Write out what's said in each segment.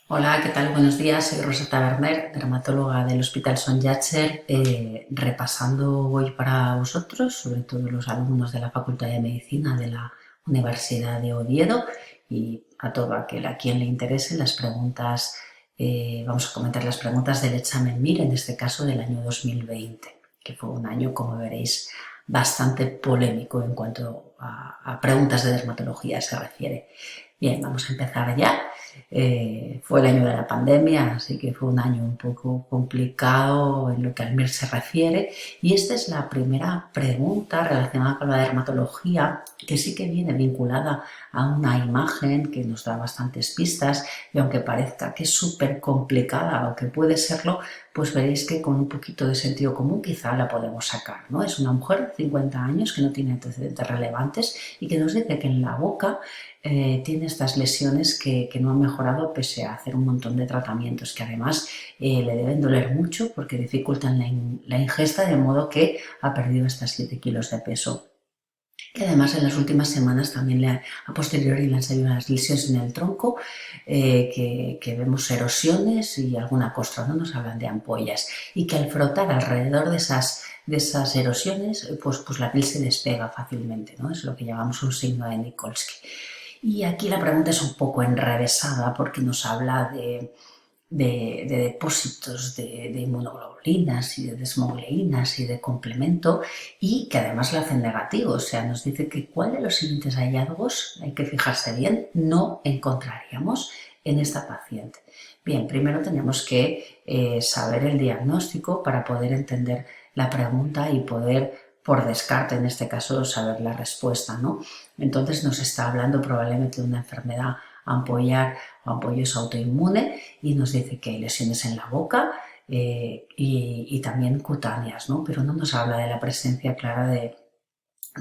Hola, ¿qué tal? Buenos días. Soy Rosa Taberner, dermatóloga del Hospital Son Yatser, repasando hoy para vosotros, sobre todo los alumnos de la Facultad de Medicina de la Universidad de Oviedo y a todo aquel a quien le interese las preguntas. Vamos a comentar las preguntas del examen MIR, en este caso del año 2020, que fue un año, como veréis, bastante polémico en cuanto a preguntas de dermatología se refiere. Bien, vamos a empezar ya. Fue el año de la pandemia, así que fue un año un poco complicado en lo que al MIR se refiere. Y esta es la primera pregunta relacionada con la dermatología, que sí que viene vinculada a una imagen que nos da bastantes pistas, y aunque parezca que es súper complicada o que puede serlo, pues veréis que con un poquito de sentido común quizá la podemos sacar, ¿no? Es una mujer de 50 años que no tiene antecedentes relevantes y que nos dice que en la boca tiene estas lesiones que no han mejorado pese a hacer un montón de tratamientos que además le deben doler mucho porque dificultan la ingesta, de modo que ha perdido hasta 7 kilos de peso. Que además en las últimas semanas también a posteriori le han salido unas lesiones en el tronco, que vemos erosiones y alguna costra, no nos hablan de ampollas, y que al frotar alrededor de esas erosiones, pues la piel se despega fácilmente, ¿no? Es lo que llamamos un signo de Nikolsky. Y aquí la pregunta es un poco enrevesada porque nos habla de depósitos de inmunoglobulinas y de desmogleínas y de complemento, y que además lo hacen negativo. O sea, nos dice que cuál de los siguientes hallazgos, hay que fijarse bien, no encontraríamos en esta paciente. Bien, primero tenemos que saber el diagnóstico para poder entender la pregunta y poder, por descarte en este caso, saber la respuesta, ¿no? Entonces nos está hablando probablemente de una enfermedad ampollar o ampollosa autoinmune, y nos dice que hay lesiones en la boca y también cutáneas, ¿no? Pero no nos habla de la presencia clara de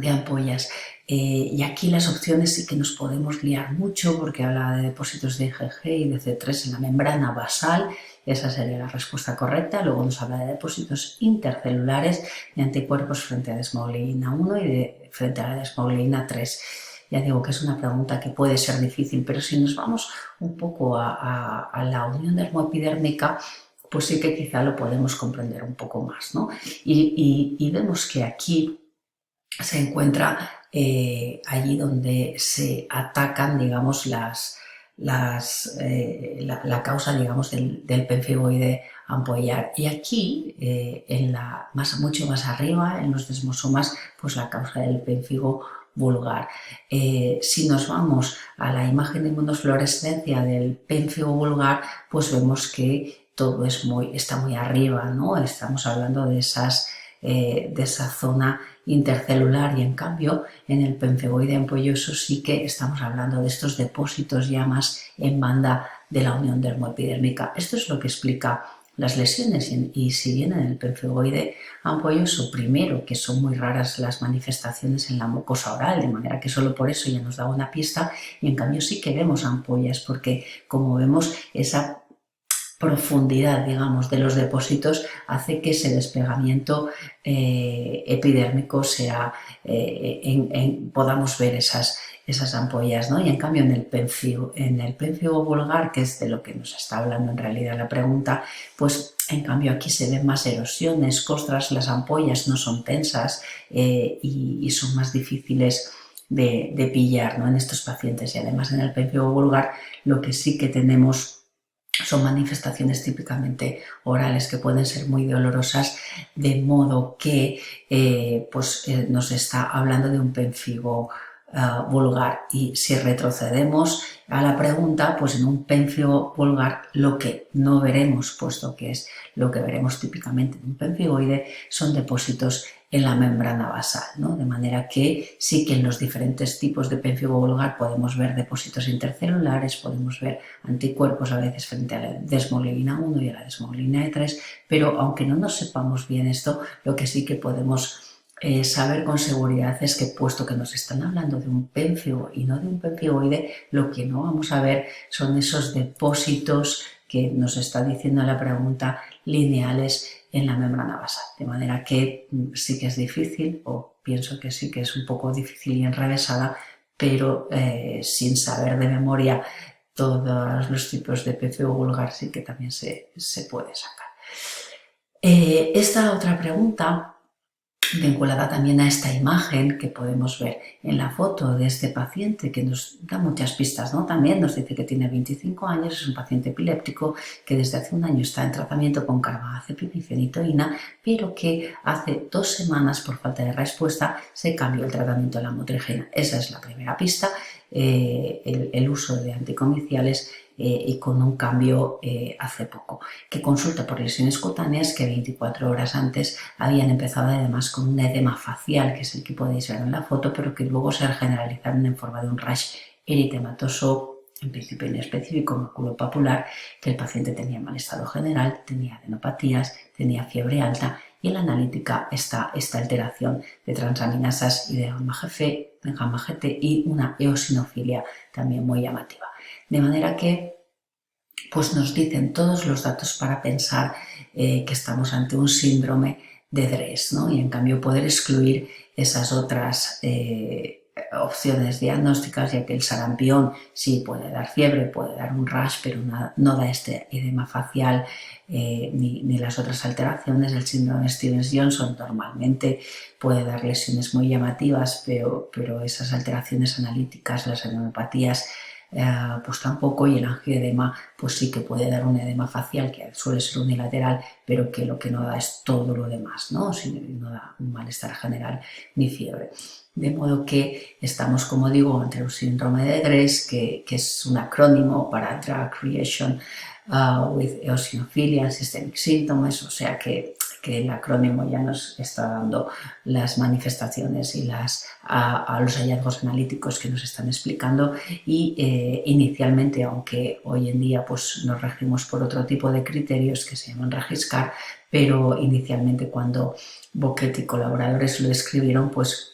ampollas. Y aquí las opciones sí que nos podemos liar mucho porque habla de depósitos de IgG y de C3 en la membrana basal. Esa sería la respuesta correcta. Luego nos habla de depósitos intercelulares de anticuerpos frente a desmogleína 1 y frente a la desmogleína 3. Ya digo que es una pregunta que puede ser difícil, pero si nos vamos un poco a la unión dermoepidérmica, pues sí que quizá lo podemos comprender un poco más, ¿no? Y vemos que aquí se encuentra allí donde se atacan, digamos, la causa, digamos, del pemphigoide ampollar. Y aquí, mucho más arriba, en los desmosomas, pues la causa del pemphigo vulgar. Si nos vamos a la imagen de inmunofluorescencia del pemphigo vulgar, pues vemos que todo está muy arriba, ¿no? Estamos hablando de esa zona intercelular, y en cambio en el pemphigoide ampolloso sí que estamos hablando de estos depósitos ya más en banda de la unión dermoepidérmica. Esto es lo que explica las lesiones, y si bien en el pemphigoide ampolloso, primero, que son muy raras las manifestaciones en la mucosa oral, de manera que solo por eso ya nos da una pista, y en cambio sí que vemos ampollas porque, como vemos, esa profundidad, digamos, de los depósitos hace que ese despegamiento epidérmico sea, podamos ver esas ampollas, ¿no? Y en cambio en el pemphigo vulgar, que es de lo que nos está hablando en realidad la pregunta, pues en cambio aquí se ven más erosiones, costras, las ampollas no son tensas y son más difíciles de pillar, ¿no? En estos pacientes. Y además en el pemphigo vulgar lo que sí que tenemos son manifestaciones típicamente orales que pueden ser muy dolorosas, de modo que nos está hablando de un pemphigo vulgar. Y si retrocedemos a la pregunta, pues en un pemphigo vulgar lo que no veremos, puesto que es lo que veremos típicamente en un pemphigoide, son depósitos en la membrana basal, ¿no? De manera que sí que en los diferentes tipos de pemphigo vulgar podemos ver depósitos intercelulares, podemos ver anticuerpos a veces frente a la desmogleína 1 y a la desmogleína 3, pero aunque no nos sepamos bien esto, lo que sí que podemos saber con seguridad es que, puesto que nos están hablando de un pemphigo y no de un pemphigoide, lo que no vamos a ver son esos depósitos que nos está diciendo la pregunta lineales en la membrana basal. De manera que sí que es difícil, o pienso que sí que es un poco difícil y enrevesada, pero sin saber de memoria todos los tipos de PFO vulgar sí que también se puede sacar. Esta otra pregunta, vinculada también a esta imagen que podemos ver en la foto de este paciente, que nos da muchas pistas, ¿no? También nos dice que tiene 25 años, es un paciente epiléptico que desde hace un año está en tratamiento con carbamazepina y fenitoína, pero que hace 2 semanas, por falta de respuesta, se cambió el tratamiento de la motrigina. Esa es la primera pista, el uso de anticomiciales y con un cambio hace poco, que consulta por lesiones cutáneas que 24 horas antes habían empezado además con un edema facial, que es el que podéis ver en la foto, pero que luego se generalizaron en forma de un rash eritematoso, en principio inespecífico, maculopapular, que el paciente tenía mal estado general, tenía adenopatías, tenía fiebre alta y en la analítica está esta alteración de transaminasas y de gamma-GT y una eosinofilia también muy llamativa. De manera que pues nos dicen todos los datos para pensar que estamos ante un síndrome de Dres, ¿no? Y en cambio poder excluir esas otras opciones diagnósticas, ya que el sarampión sí puede dar fiebre, puede dar un rash, pero no da este edema facial ni las otras alteraciones. El síndrome de Stevens-Johnson normalmente puede dar lesiones muy llamativas, pero esas alteraciones analíticas, las adenopatías, pues tampoco, y el angioedema pues sí que puede dar un edema facial que suele ser unilateral, pero que lo que no da es todo lo demás, ¿no? No da un malestar general ni fiebre. De modo que estamos, como digo, ante un síndrome de Dres, que es un acrónimo para Drug Reaction with Eosinophilia and Systemic Symptoms, o sea que el acrónimo ya nos está dando las manifestaciones y a los hallazgos analíticos que nos están explicando, y inicialmente, aunque hoy en día pues, nos regimos por otro tipo de criterios que se llaman REGISCAR, pero inicialmente cuando Boquet y colaboradores lo escribieron, pues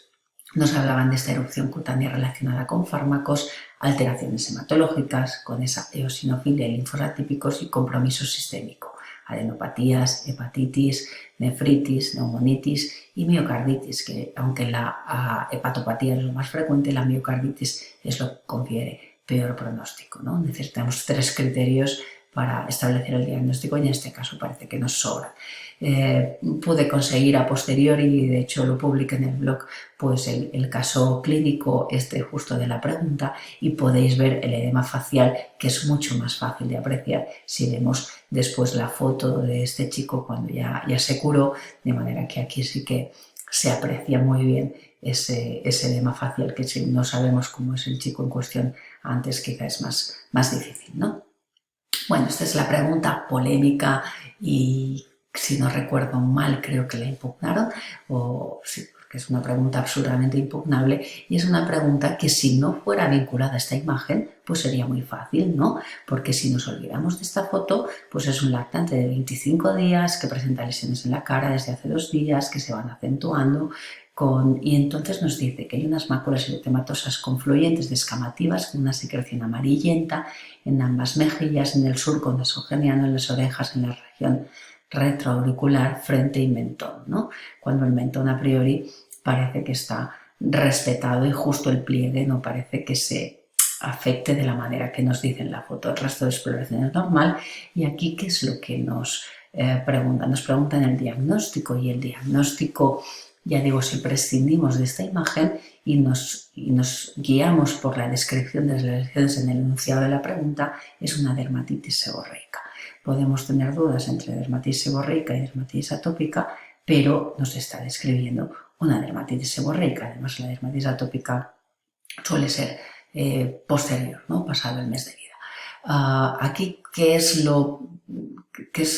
nos hablaban de esta erupción cutánea relacionada con fármacos, alteraciones hematológicas, con esa eosinofilia y linfos atípicos y compromiso sistémico, adenopatías, hepatitis, nefritis, neumonitis y miocarditis, que aunque la hepatopatía es lo más frecuente, la miocarditis es lo que confiere peor pronóstico, ¿no? Necesitamos 3 criterios para establecer el diagnóstico y en este caso parece que nos sobra. Pude conseguir a posteriori, y de hecho lo publiqué en el blog, pues el caso clínico justo de la pregunta, y podéis ver el edema facial, que es mucho más fácil de apreciar si vemos después la foto de este chico cuando ya se curó, de manera que aquí sí que se aprecia muy bien ese edema facial, que si no sabemos cómo es el chico en cuestión antes quizá es más difícil, ¿no? Bueno, esta es la pregunta polémica y, si no recuerdo mal, creo que la impugnaron, o sí, porque es una pregunta absurdamente impugnable, y es una pregunta que si no fuera vinculada a esta imagen, pues sería muy fácil, ¿no? Porque si nos olvidamos de esta foto, pues es un lactante de 25 días que presenta lesiones en la cara desde hace 2 días que se van acentuando, y entonces nos dice que hay unas máculas eritematosas confluyentes descamativas con una secreción amarillenta en ambas mejillas, en el surco nasogeniano, en las orejas, en la región retroauricular, frente y mentón, ¿no? Cuando el mentón a priori parece que está respetado y justo el pliegue no parece que se afecte de la manera que nos dice en la foto. El resto de exploración es normal, y aquí ¿qué es lo que nos preguntan? Nos preguntan el diagnóstico, y el diagnóstico, ya digo, si prescindimos de esta imagen y nos guiamos por la descripción de las lesiones en el enunciado de la pregunta, es una dermatitis seborreica. Podemos tener dudas entre dermatitis seborreica y dermatitis atópica, pero nos está describiendo una dermatitis seborreica. Además, la dermatitis atópica suele ser posterior, ¿no? Pasado el mes de vida. Aquí,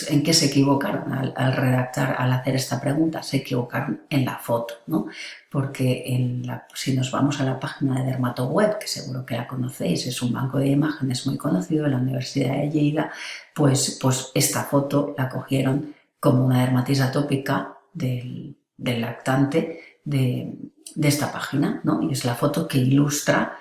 ¿en qué se equivocaron al redactar, al hacer esta pregunta? Se equivocaron en la foto, ¿no? Porque si nos vamos a la página de DermatoWeb, que seguro que la conocéis, es un banco de imágenes muy conocido de la Universidad de Lleida, pues esta foto la cogieron como una dermatitis atópica del lactante de esta página, ¿no? Y es la foto que ilustra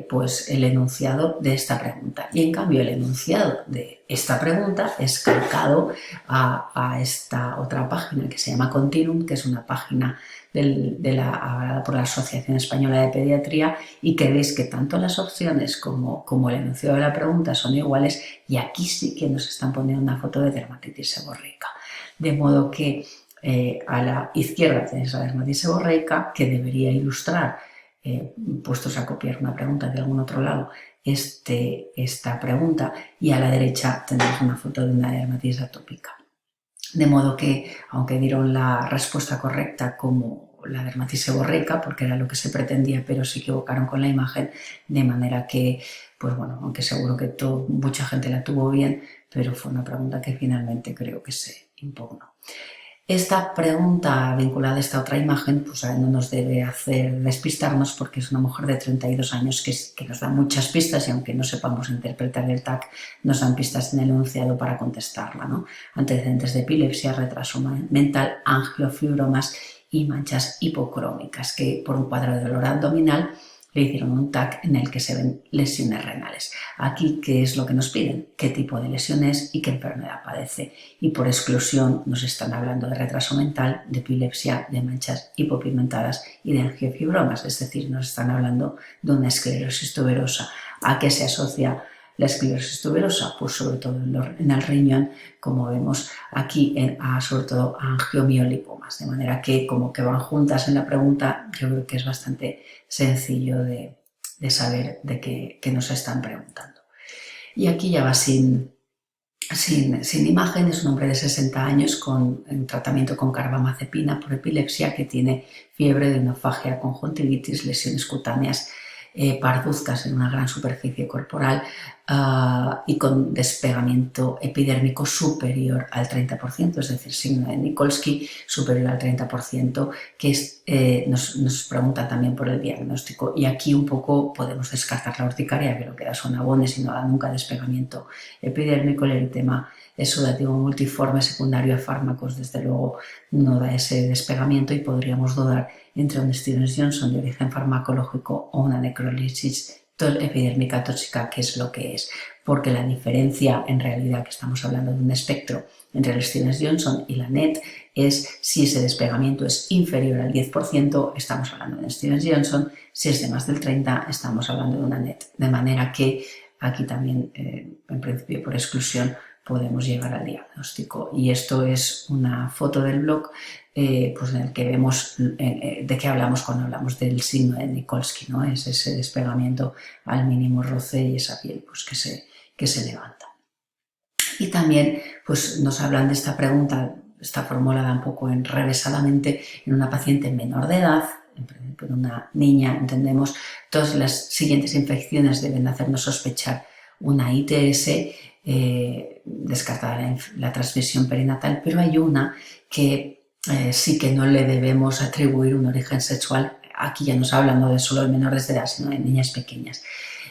pues el enunciado de esta pregunta. Y en cambio el enunciado de esta pregunta es calcado a esta otra página que se llama Continuum, que es una página avalada por la Asociación Española de Pediatría, y que veis que tanto las opciones como el enunciado de la pregunta son iguales, y aquí sí que nos están poniendo una foto de dermatitis seborreica. De modo que a la izquierda tenéis la dermatitis seborreica, que debería ilustrar, puestos a copiar una pregunta de algún otro lado, esta pregunta, y a la derecha tenéis una foto de una dermatitis atópica. De modo que, aunque dieron la respuesta correcta como la dermatitis seborreica, porque era lo que se pretendía, pero se equivocaron con la imagen, de manera que, pues bueno, aunque seguro que mucha gente la tuvo bien, pero fue una pregunta que finalmente creo que se impugnó. Esta pregunta vinculada a esta otra imagen pues no nos debe hacer despistarnos, porque es una mujer de 32 años que nos da muchas pistas, y aunque no sepamos interpretar el TAC, nos dan pistas en el enunciado para contestarla, ¿no? Antecedentes de epilepsia, retraso mental, angiofibromas y manchas hipocrómicas, que por un cuadro de dolor abdominal le hicieron un TAC en el que se ven lesiones renales. Aquí, ¿qué es lo que nos piden? ¿Qué tipo de lesiones y qué enfermedad padece? Y por exclusión nos están hablando de retraso mental, de epilepsia, de manchas hipopigmentadas y de angiofibromas, es decir, nos están hablando de una esclerosis tuberosa. ¿A qué se asocia la esclerosis tuberosa? Pues sobre todo en el riñón, como vemos aquí, sobre todo angiomiolipomas, de manera que como que van juntas en la pregunta. Yo creo que es bastante sencillo de saber de qué nos están preguntando. Y aquí ya va sin imagen. Es un hombre de 60 años en tratamiento con carbamazepina por epilepsia, que tiene fiebre, edenofagia, conjuntivitis, lesiones cutáneas, parduzcas en una gran superficie corporal y con despegamiento epidérmico superior al 30%, es decir, signo de Nikolsky superior al 30%, que nos pregunta también por el diagnóstico. Y aquí un poco podemos descartar la urticaria, que lo que da son abones y no da nunca despegamiento epidérmico. El eritema exudativo multiforme secundario a fármacos, desde luego, no da ese despegamiento, y podríamos dudar entre un Stevens-Johnson de origen farmacológico o una necrolisis epidérmica tóxica, que es lo que es, porque la diferencia en realidad, que estamos hablando de un espectro entre el Stevens-Johnson y la NET, es si ese despegamiento es inferior al 10%, estamos hablando de un Stevens-Johnson; si es de más del 30%, estamos hablando de una NET. De manera que aquí también, en principio por exclusión, podemos llegar al diagnóstico. Y esto es una foto del blog, pues en el que vemos de qué hablamos cuando hablamos del signo de Nikolsky, ¿no? Es ese despegamiento al mínimo roce y esa piel pues que se levanta. Y también pues nos hablan de esta pregunta, está formulada un poco enrevesadamente, en una paciente menor de edad, en una niña, entendemos. Todas las siguientes infecciones deben hacernos sospechar una ITS, descartada la transmisión perinatal, pero hay una que sí que no le debemos atribuir un origen sexual. Aquí ya nos hablan no de solo de menores de edad, sino de niñas pequeñas.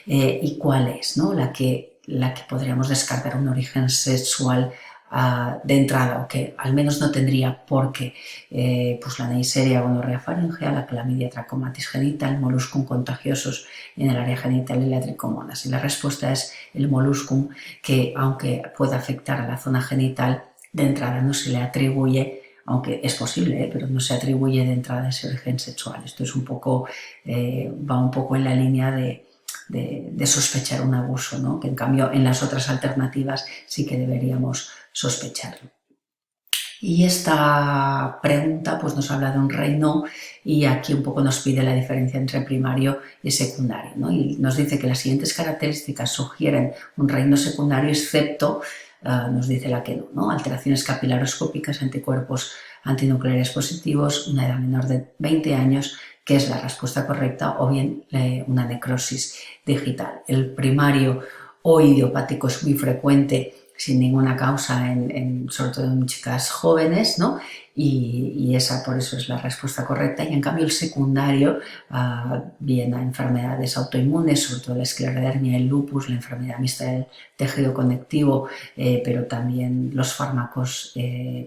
¿Y cuál es, no? la que podríamos descartar un origen sexual de entrada, o que al menos no tendría, porque pues la Neisseria gonorrea faríngea, la clamidia trachomatis genital, moluscum contagiosos en el área genital y la tricomonas. Y la respuesta es el moluscum, que aunque pueda afectar a la zona genital, de entrada no se le atribuye, aunque es posible, pero no se atribuye de entrada ese origen sexual. Esto es un poco, va un poco en la línea de sospechar un abuso, ¿no? Que en cambio en las otras alternativas sí que deberíamos sospecharlo. Y esta pregunta pues nos habla de un reino, y aquí un poco nos pide la diferencia entre primario y secundario, ¿no? Y nos dice que las siguientes características sugieren un reino secundario, excepto, nos dice la que no, alteraciones capilaroscópicas, anticuerpos antinucleares positivos, una edad menor de 20 años, que es la respuesta correcta, o bien una necrosis digital. El primario o idiopático es muy frecuente sin ninguna causa, sobre todo en chicas jóvenes, ¿no? Y esa por eso es la respuesta correcta. Y en cambio el secundario viene a enfermedades autoinmunes, sobre todo la esclerodermia, el lupus, la enfermedad mixta del tejido conectivo, pero también los fármacos,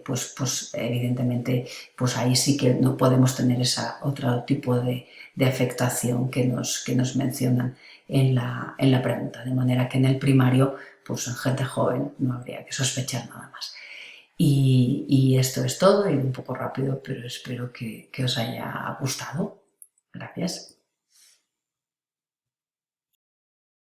pues evidentemente, pues ahí sí que no podemos tener ese otro tipo de afectación que nos mencionan en la pregunta. De manera que en el primario, pues en gente joven no habría que sospechar nada más. Y esto es todo, y un poco rápido, pero espero que os haya gustado. Gracias.